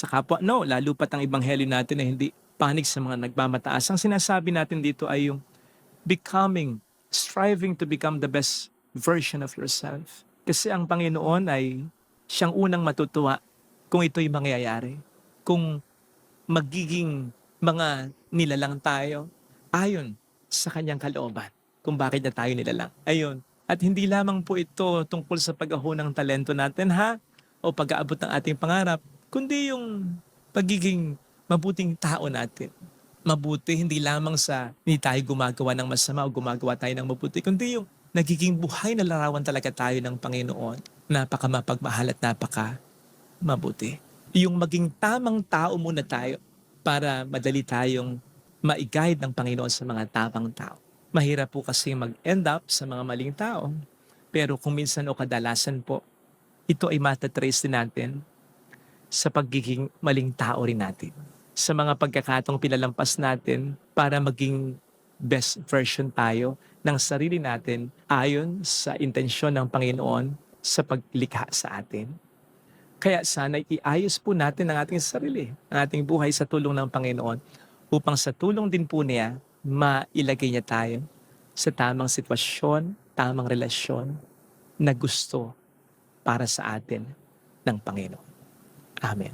sa kapwa. No, lalo pat ang ebanghelyo natin na hindi panig sa mga nagmamataas. Ang sinasabi natin dito ay yung striving to become the best version of yourself. Kasi ang Panginoon ay siyang unang matutuwa kung ito'y mangyayari. Kung magiging mga nilalang tayo ayon sa kanyang kalooban. Kung bakit na tayo nilalang. Ayun. At hindi lamang po ito tungkol sa pag-ahon ng talento natin o pag-aabot ng ating pangarap, kundi yung pagiging mabuting tao natin. Mabuti hindi lamang sa hindi tayo gumagawa ng masama o gumagawa tayo ng mabuti, kundi yung nagiging buhay na larawan talaga tayo ng Panginoon. Napaka mapagmahal at napaka mabuti. Yung maging tamang tao muna tayo para madali tayong ma-guide ng Panginoon sa mga tamang tao. Mahirap po kasi mag-end up sa mga maling tao. Pero kung minsan o kadalasan po, ito ay matatrace din natin sa pagiging maling tao rin natin. Sa mga pagkakataong pinalampas natin para maging best version tayo ng sarili natin ayon sa intensyon ng Panginoon sa paglikha sa atin. Kaya sana iayos po natin ang ating sarili, ang ating buhay sa tulong ng Panginoon upang sa tulong din po niya, mailagay niya tayo sa tamang sitwasyon, tamang relasyon na gusto para sa atin ng Panginoon. Amen.